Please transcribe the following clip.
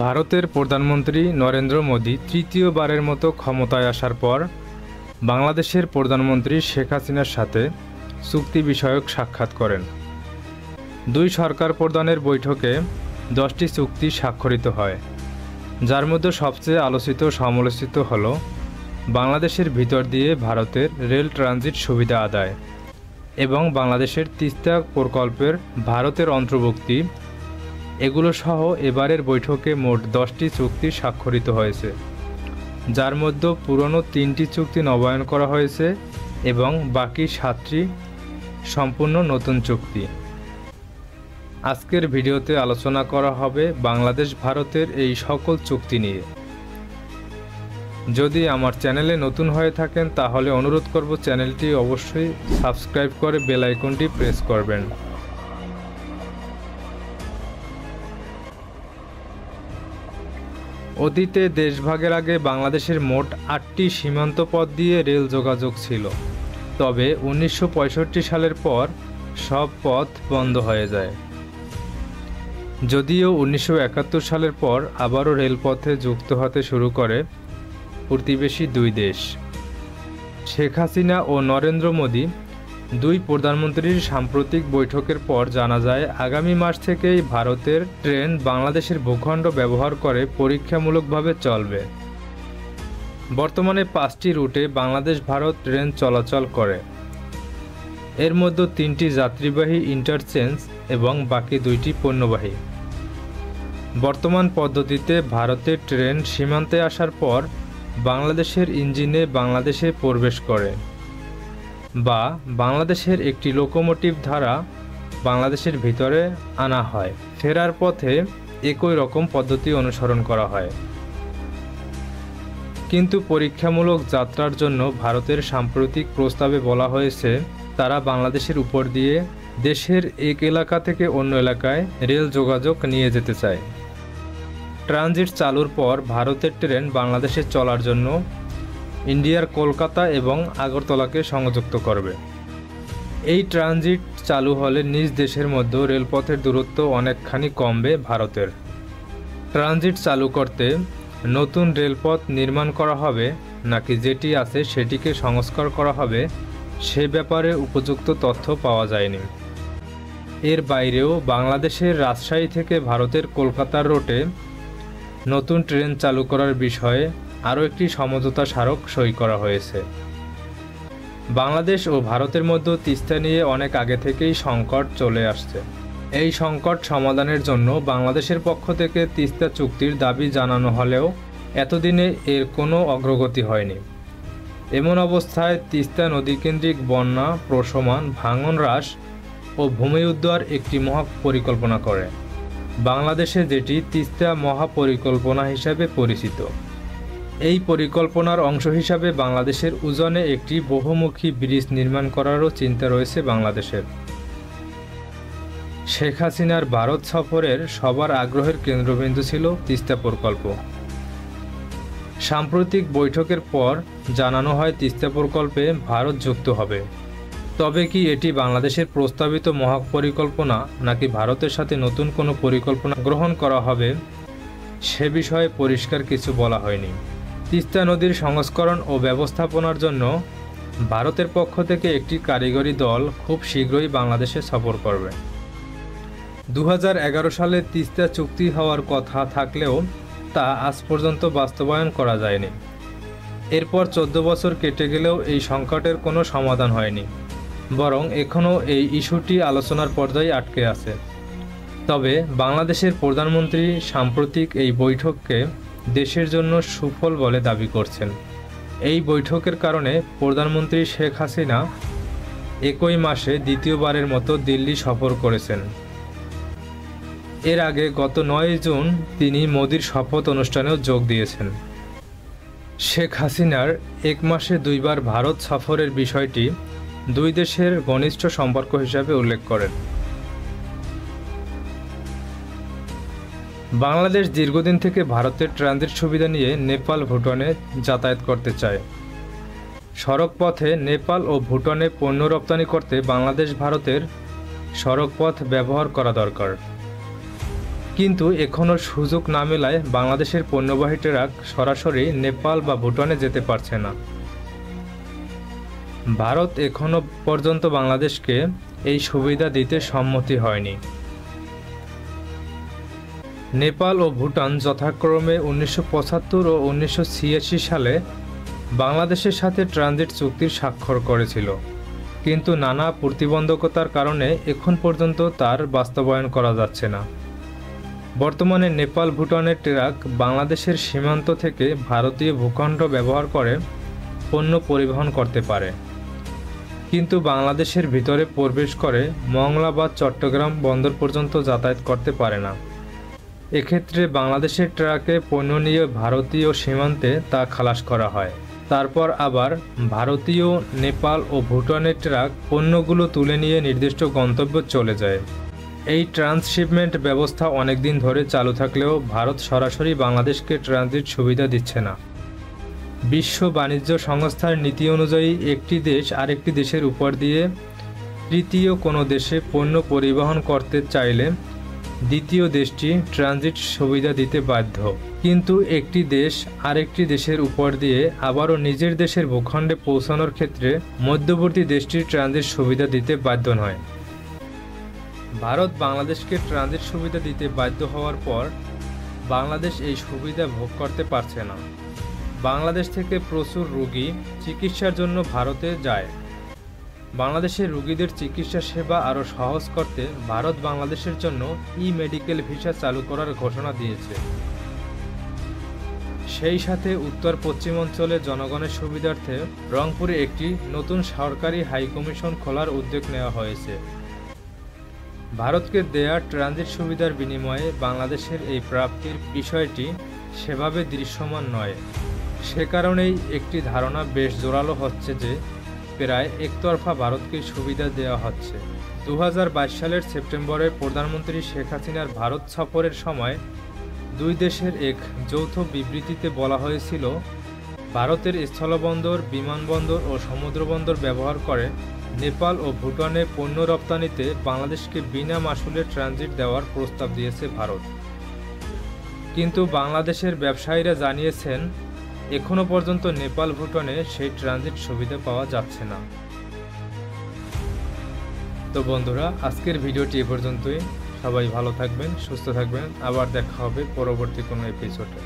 ভারতের প্রধানমন্ত্রী নরেন্দ্র মোদী তৃতীয়বারের মতো ক্ষমতায় আসার পর বাংলাদেশের প্রধানমন্ত্রী শেখ হাসিনার সাথে চুক্তি বিষয়ক সাক্ষাৎ করেন। দুই সরকার প্রধানের বৈঠকে 10টি চুক্তি স্বাক্ষরিত হয়, যার মধ্যে সবচেয়ে আলোচিত সমালোচিত হল বাংলাদেশের ভিতর দিয়ে ভারতের রেল ট্রানজিট সুবিধা আদায় এবং বাংলাদেশের তিস্তা প্রকল্পের ভারতের অন্তর্ভুক্তি। এগুলো সহ এবারের বৈঠকে মোট 10টি চুক্তি স্বাক্ষরিত হয়েছে, যার মধ্যে পুরনো 3টি চুক্তি নবায়ন করা হয়েছে এবং বাকি 7টি সম্পূর্ণ নতুন চুক্তি। আজকের ভিডিওতে আলোচনা করা হবে বাংলাদেশ ভারতের এই সকল চুক্তি নিয়ে। যদি আমার চ্যানেলে নতুন হয়ে থাকেন তাহলে অনুরোধ করব চ্যানেলটি অবশ্যই সাবস্ক্রাইব করে বেল আইকনটি প্রেস করবেন। অতীতে দেশভাগের আগে বাংলাদেশের মোট 8টি সীমান্ত পথ দিয়ে রেল যোগাযোগ ছিল, তবে 1965 সালের পর সব পথ বন্ধ হয়ে যায়। যদিও 1971 সালের পর আবারও রেলপথে যুক্ত হতে শুরু করে প্রতিবেশী দুই দেশ। শেখ হাসিনা ও নরেন্দ্র মোদী দুই প্রধানমন্ত্রীর সাম্প্রতিক বৈঠকের পর জানা যায় আগামী মাস থেকেই ভারতের ট্রেন বাংলাদেশের ভূখণ্ড ব্যবহার করে পরীক্ষামূলকভাবে চলবে। বর্তমানে 5টি রুটে বাংলাদেশ ভারত ট্রেন চলাচল করে, এর মধ্যে 3টি যাত্রীবাহী ইন্টারচেঞ্জ এবং বাকি 2টি পণ্যবাহী। বর্তমান পদ্ধতিতে ভারতের ট্রেন সীমান্তে আসার পর বাংলাদেশের ইঞ্জিনে বাংলাদেশে প্রবেশ করে বা বাংলাদেশের একটি লোকোমোটিভ দ্বারা বাংলাদেশের ভিতরে আনা হয়। ফেরার পথে একই রকম পদ্ধতি অনুসরণ করা হয়, কিন্তু পরীক্ষামূলক যাত্রার জন্য ভারতের সাম্প্রতিক প্রস্তাবে বলা হয়েছে তারা বাংলাদেশের উপর দিয়ে দেশের এক এলাকা থেকে অন্য এলাকায় রেল যোগাযোগ নিয়ে যেতে চায়। ট্রানজিট চালুর পর ভারতের ট্রেন বাংলাদেশে চলার জন্য ইন্ডিয়ার কলকাতা এবং আগরতলাকে সংযুক্ত করবে। এই ট্রানজিট চালু হলে নিজ দেশের মধ্যে রেলপথের দূরত্ব অনেকখানি কমবে ভারতের। ট্রানজিট চালু করতে নতুন রেলপথ নির্মাণ করা হবে নাকি যেটি আছে সেটিকে সংস্কার করা হবে সে ব্যাপারে উপযুক্ত তথ্য পাওয়া যায়নি। এর বাইরেও বাংলাদেশের রাজশাহী থেকে ভারতের কলকাতার রুটে নতুন ট্রেন চালু করার বিষয়ে আরও একটি সমঝোতা স্মারক সই করা হয়েছে। বাংলাদেশ ও ভারতের মধ্যে তিস্তা নিয়ে অনেক আগে থেকেই সংকট চলে আসছে। এই সংকট সমাধানের জন্য বাংলাদেশের পক্ষ থেকে তিস্তা চুক্তির দাবি জানানো হলেও এতদিনে এর কোনো অগ্রগতি হয়নি। এমন অবস্থায় তিস্তা নদীকেন্দ্রিক বন্যা প্রশমন, ভাঙন হ্রাস ও ভূমি উদ্ধার একটি মহাপরিকল্পনা করে বাংলাদেশে, যেটি তিস্তা মহাপরিকল্পনা হিসাবে পরিচিত। এই পরিকল্পনার অংশ হিসাবে বাংলাদেশের উজানে একটি বহুমুখী ব্রিজ নির্মাণ করারও চিন্তা রয়েছে বাংলাদেশের। শেখ হাসিনার ভারত সফরের সবার আগ্রহের কেন্দ্রবিন্দু ছিল তিস্তা প্রকল্প। সাম্প্রতিক বৈঠকের পর জানানো হয় তিস্তা প্রকল্পে ভারত যুক্ত হবে। তবে কি এটি বাংলাদেশের প্রস্তাবিত মহাপরিকল্পনা নাকি ভারতের সাথে নতুন কোনো পরিকল্পনা গ্রহণ করা হবে সে বিষয়ে পরিষ্কার কিছু বলা হয়নি। তিস্তা নদীর সংস্করণ ও ব্যবস্থাপনার জন্য ভারতের পক্ষ থেকে একটি কারিগরি দল খুব শীঘ্রই বাংলাদেশে সফর করবে। 2011 সালে তিস্তা চুক্তি হওয়ার কথা থাকলেও তা আজ পর্যন্ত বাস্তবায়ন করা যায়নি। এরপর 14 বছর কেটে গেলেও এই সংকটের কোনো সমাধান হয়নি, বরং এখনও এই ইস্যুটি আলোচনার পর্যায়ে আটকে আছে। তবে বাংলাদেশের প্রধানমন্ত্রী সাম্প্রতিক এই বৈঠককে দেশের জন্য সুফল বলে দাবি করছেন। এই বৈঠকের কারণে প্রধানমন্ত্রী শেখ হাসিনা একই মাসে দ্বিতীয়বারের মতো দিল্লি সফর করেছেন। এর আগে গত 9 জুন তিনি মোদির শপথ অনুষ্ঠানেও যোগ দিয়েছেন। শেখ হাসিনার এক মাসে 2 বার ভারত সফরের বিষয়টি দুই দেশের ঘনিষ্ঠ সম্পর্ক হিসাবে উল্লেখ করেন। বাংলাদেশ দীর্ঘদিন থেকে ভারতের ট্রানজিট সুবিধা নিয়ে নেপাল, ভুটানে যাতায়াত করতে চায়। সড়ক পথে নেপাল ও ভুটানে পণ্য রপ্তানি করতে বাংলাদেশ ভারতের সড়কপথ ব্যবহার করা দরকার। কিন্তু এখনও সুযোগ না মেলায় বাংলাদেশের পণ্যবাহী ট্রাক সরাসরি নেপাল বা ভুটানে যেতে পারছে না। ভারত এখনও পর্যন্ত বাংলাদেশকে এই সুবিধা দিতে সম্মতি হয়নি। নেপাল ও ভুটান যথাক্রমে 1975 ও 1986 সালে বাংলাদেশের সাথে ট্রানজিট চুক্তির স্বাক্ষর করেছিল, কিন্তু নানা প্রতিবন্ধকতার কারণে এখন পর্যন্ত তার বাস্তবায়ন করা যাচ্ছে না। বর্তমানে নেপাল ভুটানের ট্রাক বাংলাদেশের সীমান্ত থেকে ভারতীয় ভূখণ্ড ব্যবহার করে পণ্য পরিবহন করতে পারে, কিন্তু বাংলাদেশের ভিতরে প্রবেশ করে মংলা বা চট্টগ্রাম বন্দর পর্যন্ত যাতায়াত করতে পারে না। এক্ষেত্রে বাংলাদেশের ট্রাকে পণ্য নিয়ে ভারতীয় সীমান্তে তা খালাস করা হয়। তারপর আবার ভারতীয়, নেপাল ও ভুটানের ট্রাক পণ্যগুলো তুলে নিয়ে নির্দিষ্ট গন্তব্যে চলে যায়। এই ট্রান্সশিপমেন্ট ব্যবস্থা অনেকদিন ধরে চালু থাকলেও ভারত সরাসরি বাংলাদেশকে ট্রানজিট সুবিধা দিচ্ছে না। বিশ্ব বাণিজ্য সংস্থার নীতি অনুযায়ী একটি দেশ আরেকটি দেশের উপর দিয়ে তৃতীয় কোনো দেশে পণ্য পরিবহন করতে চাইলে দ্বিতীয় দেশটি ট্রানজিট সুবিধা দিতে বাধ্য, কিন্তু একটি দেশ আরেকটি দেশের উপর দিয়ে আবারও নিজের দেশের ভূখণ্ডে পৌঁছানোর ক্ষেত্রে মধ্যবর্তী দেশটির ট্রানজিট সুবিধা দিতে বাধ্য নয়। ভারত বাংলাদেশকে ট্রানজিট সুবিধা দিতে বাধ্য হওয়ার পর বাংলাদেশ এই সুবিধা ভোগ করতে পারছে না। বাংলাদেশ থেকে প্রচুর রোগী চিকিৎসার জন্য ভারতে যায়। বাংলাদেশের রোগীদের চিকিৎসা সেবা আরও সহজ করতে ভারত বাংলাদেশের জন্য ই-মেডিকেল ভিসা চালু করার ঘোষণা দিয়েছে। সেই সাথে উত্তর পশ্চিমাঞ্চলে জনগণের সুবিধার্থে রংপুরে একটি নতুন সরকারি হাইকমিশন খোলার উদ্যোগ নেওয়া হয়েছে। ভারতকে দেয়া ট্রানজিট সুবিধার বিনিময়ে বাংলাদেশের এই প্রাপ্তির বিষয়টি সেভাবে দৃশ্যমান নয়। সে কারণেই একটি ধারণা বেশ জোরালো হচ্ছে যে প্রায় একতরফা ভারতকে সুবিধা দেওয়া হচ্ছে। 2022 সালের সেপ্টেম্বরে প্রধানমন্ত্রী শেখ হাসিনার ভারত সফরের সময় দুই দেশের এক যৌথ বিবৃতিতে বলা হয়েছিল, ভারতের স্থলবন্দর, বিমানবন্দর ও সমুদ্রবন্দর ব্যবহার করে নেপাল ও ভুটানে পণ্য রপ্তানিতে বাংলাদেশকে বিনা মাশুলে ট্রানজিট দেওয়ার প্রস্তাব দিয়েছে ভারত। কিন্তু বাংলাদেশের ব্যবসায়ীরা জানিয়েছেন এখনও পর্যন্ত নেপাল ভুটানে সেই ট্রানজিট সুবিধা পাওয়া যাচ্ছে না। তো বন্ধুরা, আজকের ভিডিওটি এ পর্যন্তই। সবাই ভালো থাকবেন, সুস্থ থাকবেন। আবার দেখা হবে পরবর্তী কোনো এপিসোডে।